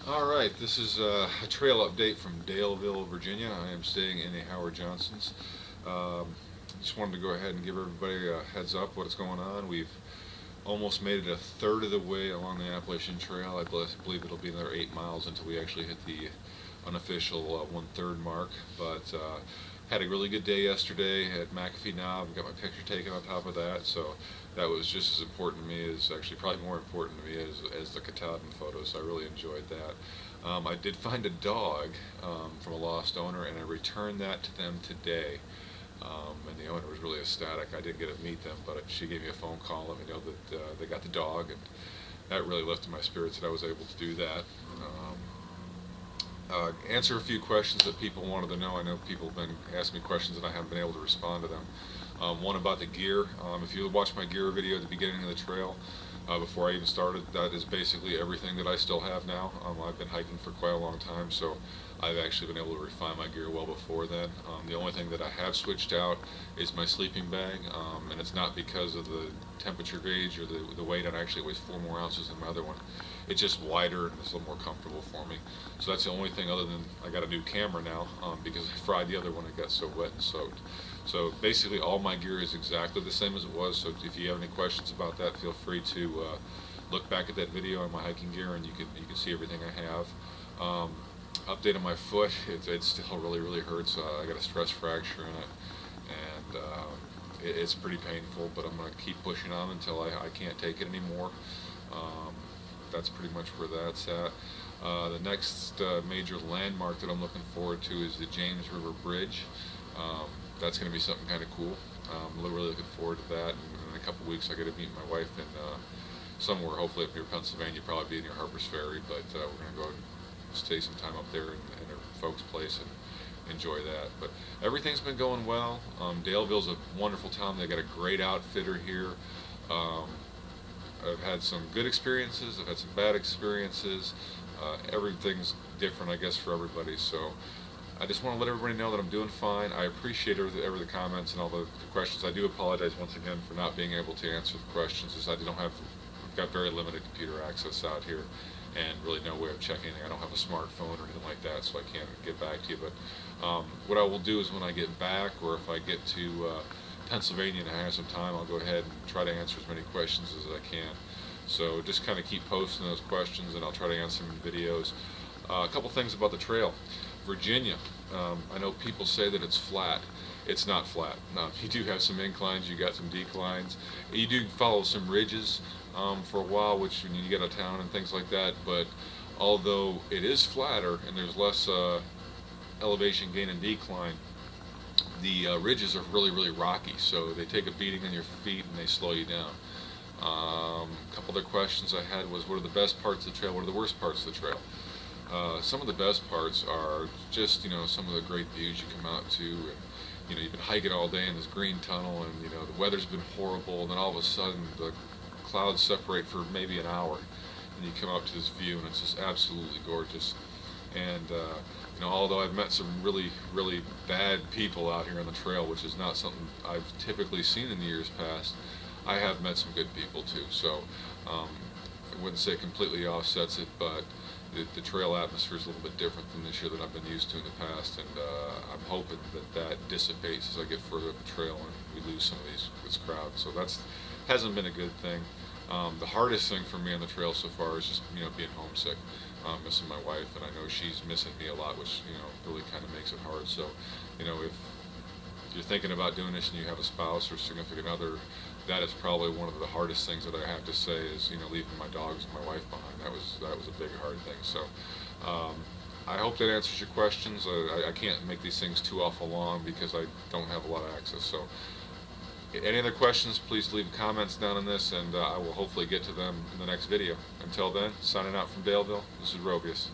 Alright, this is a trail update from Daleville, Virginia. I am staying in a Howard Johnson's. Just wanted to go ahead and give everybody a heads up what's going on. We've almost made it a third of the way along the Appalachian Trail. I believe it'll be another 8 miles until we actually hit the unofficial 1/3 mark. But had a really good day yesterday at McAfee Knob. Got my picture taken on top of that, so that was just as important to me as, actually probably more important to me as the Katahdin photos. So I really enjoyed that. I did find a dog from a lost owner, and I returned that to them today. And the owner was really ecstatic. I didn't get to meet them, but she gave me a phone call, let me know that they got the dog, and that really lifted my spirits that I was able to do that. Answer a few questions that people wanted to know. I know people have been asking me questions and I haven't been able to respond to them. One about the gear. If you watch my gear video at the beginning of the trail, before I even started, that is basically everything that I still have now. I've been hiking for quite a long time, so I've actually been able to refine my gear well before then. The only thing that I have switched out is my sleeping bag, and it's not because of the temperature gauge or the weight. It actually weighs 4 more ounces than my other one. It's just wider and it's a little more comfortable for me. So that's the only thing, other than I got a new camera now, because I fried the other one. It got so wet and soaked. So basically all my gear is exactly the same as it was. So if you have any questions about that, feel free to look back at that video on my hiking gear, and you can see everything I have. Update on my foot. It still really hurts. I got a stress fracture in it, and it's pretty painful. But I'm gonna keep pushing on until I can't take it anymore. That's pretty much where that's at. The next major landmark that I'm looking forward to is the James River Bridge. That's going to be something kind of cool. I'm really looking forward to that. And in a couple weeks, I get to meet my wife in somewhere, hopefully up near Pennsylvania, probably be near Harper's Ferry. But we're going to go and stay some time up there in her folks' place and enjoy that. But everything's been going well. Daleville's a wonderful town. They got a great outfitter here. I've had some good experiences. I've had some bad experiences. Everything's different, I guess, for everybody. So I just want to let everybody know that I'm doing fine. I appreciate every the comments and all the questions. I do apologize once again for not being able to answer the questions, as I don't have, I've got very limited computer access out here, and really no way of checking anything. I don't have a smartphone or anything like that, so I can't get back to you. But what I will do is when I get back, or if I get to Pennsylvania and I have some time, I'll go ahead and try to answer as many questions as I can. So just kind of keep posting those questions, and I'll try to answer them in videos. A couple things about the trail. Virginia, I know people say that it's flat. It's not flat. No, you do have some inclines, you got some declines. You do follow some ridges for a while, which when you get out of town and things like that, but although it is flatter and there's less elevation gain and decline, the ridges are really rocky, so they take a beating on your feet and they slow you down. A couple other questions I had was, what are the best parts of the trail, what are the worst parts of the trail? Some of the best parts are just, some of the great views you come out to, and you've been hiking all day in this green tunnel, and the weather's been horrible, and then all of a sudden the clouds separate for maybe an hour, and you come out to this view, and it's just absolutely gorgeous. And although I've met some really bad people out here on the trail, which is not something I've typically seen in the years past, I have met some good people too. So I wouldn't say completely offsets it, but the trail atmosphere is a little bit different than this year that I've been used to in the past, and I'm hoping that dissipates as I get further up the trail and we lose some of this crowd. So that's hasn't been a good thing. The hardest thing for me on the trail so far is just being homesick, missing my wife, and I know she's missing me a lot, which really kind of makes it hard. So if you're thinking about doing this and you have a spouse or significant other, that is probably one of the hardest things that I have to say is leaving my dogs and my wife behind. That was a big hard thing. So I hope that answers your questions. I can't make these things too awful long because I don't have a lot of access. So any other questions, please leave comments down on this, and I will hopefully get to them in the next video. Until then, signing out from Daleville, this is Robius.